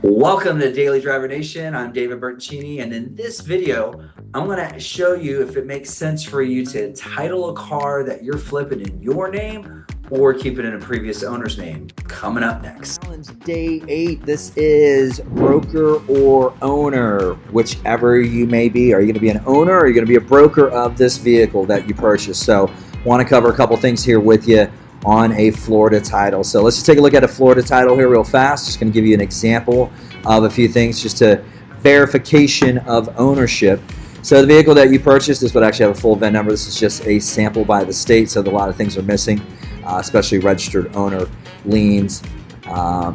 Welcome to Daily Driver Nation. I'm David Bertoncini, and in this video, I'm going to show you if it makes sense for you to title a car that you're flipping in your name or keep it in a previous owner's name. Coming up next. Challenge day 8. This is broker or owner, whichever you may be. Are you going to be an owner or are you going to be a broker of this vehicle that you purchased? So, want to cover a couple things here with you on a Florida title. So let's just take a look at a Florida title here real fast. Just going to give you an example of a few things, just to verification of ownership. So the vehicle that you purchased, this would actually have a full VIN number. This is just a sample by the state, so a lot of things are missing, especially registered owner, liens.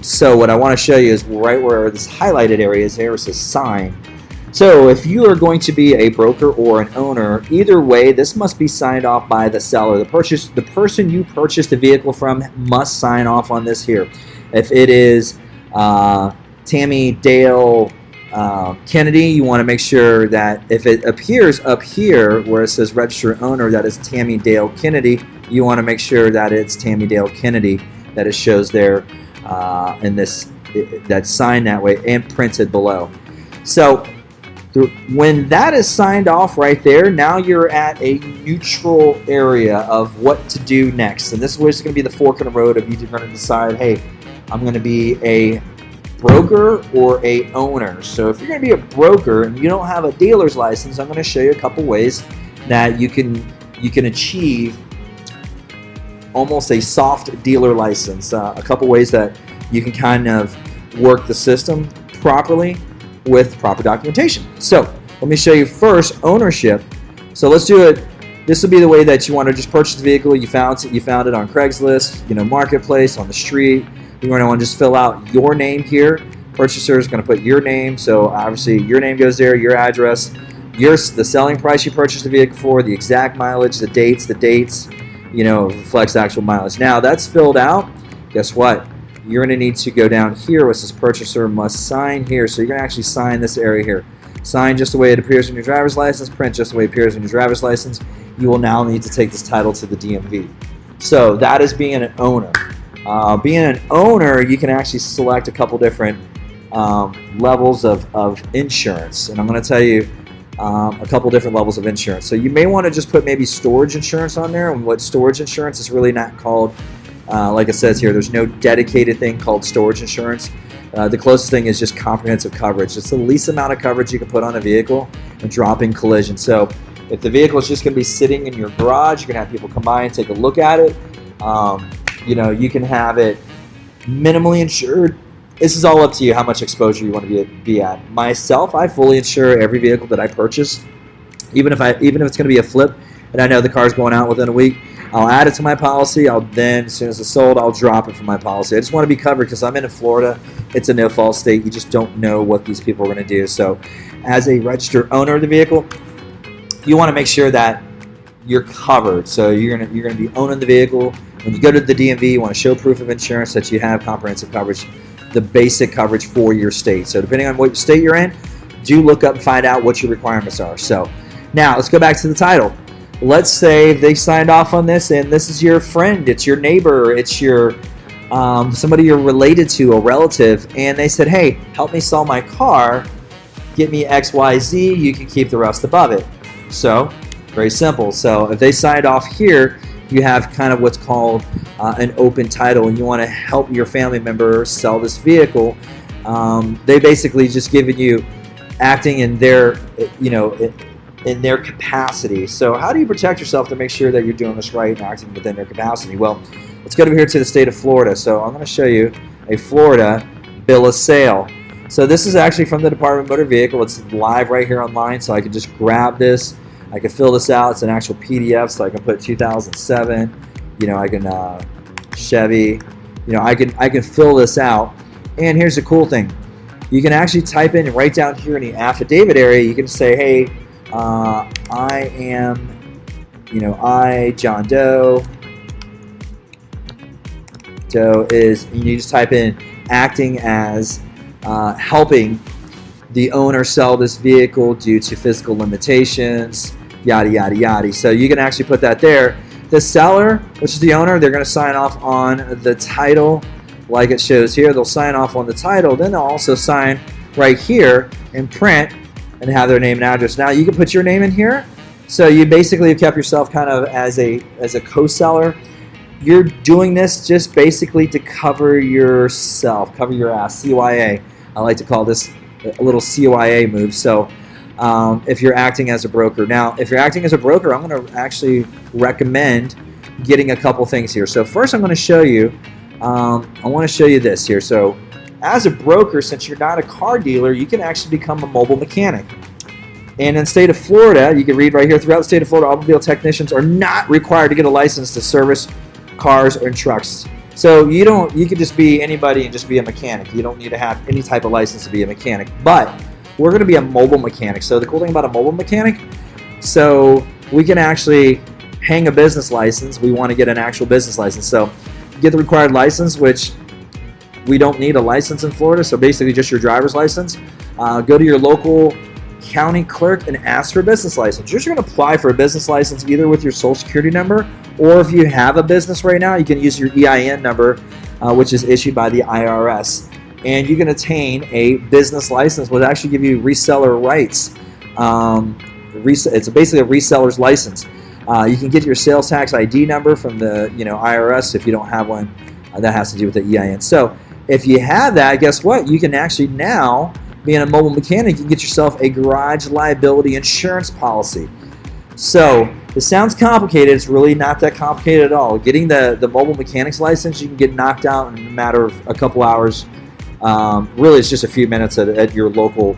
So what I want to show you is right where this highlighted area is here. It says sign. So if you are going to be a broker or an owner, either way, this must be signed off by the seller. The person you purchased the vehicle from must sign off on this here. If it is Tammy Dale Kennedy, you want to make sure that if it appears up here where it says registered owner, that is Tammy Dale Kennedy, you want to make sure that it's Tammy Dale Kennedy, that it shows there in this, that's signed that way and printed below. So when that is signed off right there, now you're at a neutral area of what to do next. And this is where it's going to be the fork in the road of either going to decide, hey, I'm going to be a broker or a owner. So if you're going to be a broker and you don't have a dealer's license, I'm going to show you a couple ways that you can achieve almost a soft dealer license. A couple ways that you can kind of work the system properly with proper documentation. So let me show you first ownership. So let's do it. This will be the way that you want to just purchase the vehicle. You found it on Craigslist, marketplace, on the street. You're going to want to just fill out your name here. Purchaser is going to put your name. So obviously your name goes there, your address, the selling price you purchased the vehicle for, the exact mileage, the dates, reflects actual mileage. Now that's filled out. Guess what? You're going to need to go down here where it says purchaser must sign here. So you're going to actually sign this area here. Sign just the way it appears on your driver's license, print just the way it appears on your driver's license. You will now need to take this title to the DMV. So that is being an owner. Being an owner, you can actually select a couple different levels of insurance. And I'm going to tell you a couple different levels of insurance. So you may want to just put maybe storage insurance on there. And what storage insurance is really not called, like it says here, there's no dedicated thing called storage insurance. The closest thing is just comprehensive coverage. It's the least amount of coverage you can put on a vehicle and drop in collision. So if the vehicle is just going to be sitting in your garage, you're going to have people come by and take a look at it. You can have it minimally insured. This is all up to you how much exposure you want to be at. Myself, I fully insure every vehicle that I purchase, even if it's going to be a flip and I know the car's going out within a week. I'll add it to my policy. I'll then, as soon as it's sold, I'll drop it from my policy. I just want to be covered because I'm in Florida. It's a no-fault state. You just don't know what these people are going to do. So as a registered owner of the vehicle, you want to make sure that you're covered. So you're going to be owning the vehicle. When you go to the DMV, you want to show proof of insurance that you have comprehensive coverage, the basic coverage for your state. So depending on what state you're in, do look up and find out what your requirements are. So now let's go back to the title. Let's say they signed off on this and this is your friend, it's your neighbor, it's your somebody you're related to, a relative, and they said, hey, help me sell my car, get me XYZ, you can keep the rest above it. So very simple. So if they signed off here, you have kind of what's called an open title, and you want to help your family member sell this vehicle. They basically just given you acting in their, in their capacity. So how do you protect yourself to make sure that you're doing this right and acting within their capacity? Well, let's go over here to the state of Florida. So I'm going to show you a Florida bill of sale. So this is actually from the Department of Motor Vehicle. It's live right here online, so I can just grab this. I can fill this out. It's an actual PDF, so I can put 2007. I can Chevy. I can fill this out. And here's the cool thing: you can actually type in right down here in the affidavit area. You can say, hey, I am, I, John Doe. Doe is, you just type in acting as helping the owner sell this vehicle due to physical limitations, yada, yada, yada. So you can actually put that there. The seller, which is the owner, they're going to sign off on the title like it shows here. They'll sign off on the title. Then they'll also sign right here and print and have their name and address. Now you can put your name in here. So you basically have kept yourself kind of as a co-seller. You're doing this just basically to cover yourself, cover your ass, CYA. I like to call this a little CYA move. So if you're acting as a broker. Now, if you're acting as a broker, I'm going to actually recommend getting a couple things here. So first I'm going to show you, I want to show you this here. So as a broker, since you're not a car dealer, you can actually become a mobile mechanic. And in the state of Florida, you can read right here, throughout the state of Florida, automobile technicians are not required to get a license to service cars and trucks. So you could just be anybody and just be a mechanic. You don't need to have any type of license to be a mechanic. But we're going to be a mobile mechanic. So the cool thing about a mobile mechanic, so we can actually hang a business license. We want to get an actual business license. So get the required license, which we don't need a license in Florida. So basically just your driver's license. Go to your local county clerk and ask for a business license. You're just going to apply for a business license either with your social security number, or if you have a business right now, you can use your EIN number, which is issued by the IRS. And you can attain a business license, which actually give you reseller rights. It's basically a reseller's license. You can get your sales tax ID number from the IRS if you don't have one. That has to do with the EIN. So if you have that, guess what? You can actually now, being a mobile mechanic, you can get yourself a garage liability insurance policy. So it sounds complicated. It's really not that complicated at all. Getting the mobile mechanic's license, you can get knocked out in a matter of a couple hours. Really, it's just a few minutes at your local,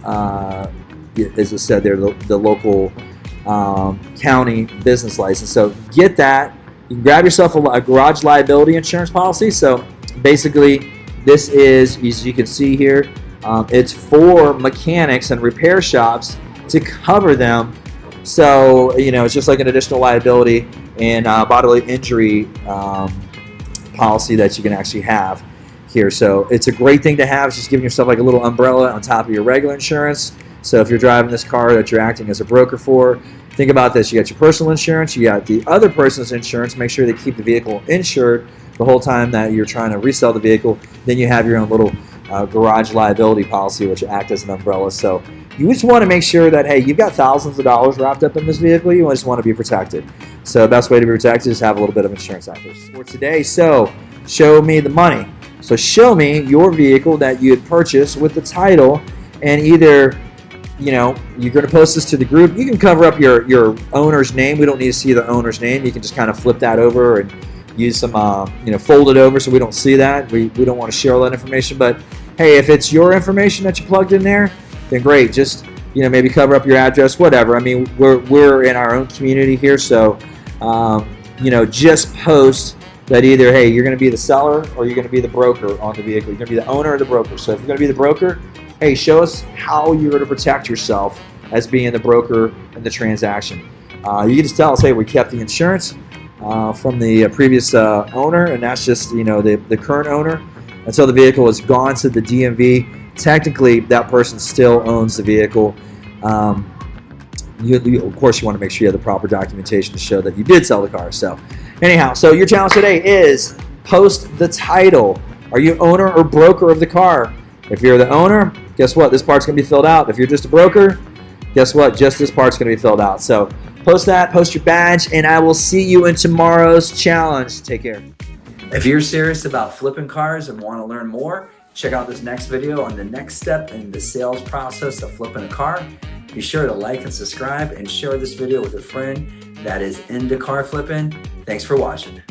as I said there, the local county business license. So get that. You can grab yourself a garage liability insurance policy. So basically, this is, as you can see here, it's for mechanics and repair shops to cover them. So, it's just like an additional liability and bodily injury policy that you can actually have here. So it's a great thing to have. It's just giving yourself like a little umbrella on top of your regular insurance. So if you're driving this car that you're acting as a broker for, think about this. You got your personal insurance, you got the other person's insurance. Make sure they keep the vehicle insured the whole time that you're trying to resell the vehicle. Then you have your own little garage liability policy, which act as an umbrella. So you just want to make sure that, hey, you've got thousands of dollars wrapped up in this vehicle. You just want to be protected. So the best way to be protected is have a little bit of insurance out there. For today, so show me the money. So show me your vehicle that you had purchased with the title, and either, you're going to post this to the group. You can cover up your owner's name. We don't need to see the owner's name. You can just kind of flip that over and use some, fold it over so we don't see that. We don't want to share all that information. But hey, if it's your information that you plugged in there, then great. Just, maybe cover up your address, whatever. I mean, we're in our own community here. So, just post that either, hey, you're going to be the seller or you're going to be the broker on the vehicle. You're going to be the owner or the broker. So if you're going to be the broker, hey, show us how you're going to protect yourself as being the broker in the transaction. You can just tell us, hey, we kept the insurance from the previous owner, and that's just, the current owner. Until the vehicle is gone to the DMV, technically that person still owns the vehicle. Of course, you want to make sure you have the proper documentation to show that you did sell the car. So anyhow, so your challenge today is post the title. Are you owner or broker of the car? If you're the owner, guess what? This part's going to be filled out. If you're just a broker, guess what? Just this part's going to be filled out. So post that, post your badge, and I will see you in tomorrow's challenge. Take care. If you're serious about flipping cars and want to learn more, check out this next video on the next step in the sales process of flipping a car. Be sure to like and subscribe and share this video with a friend that is into car flipping. Thanks for watching.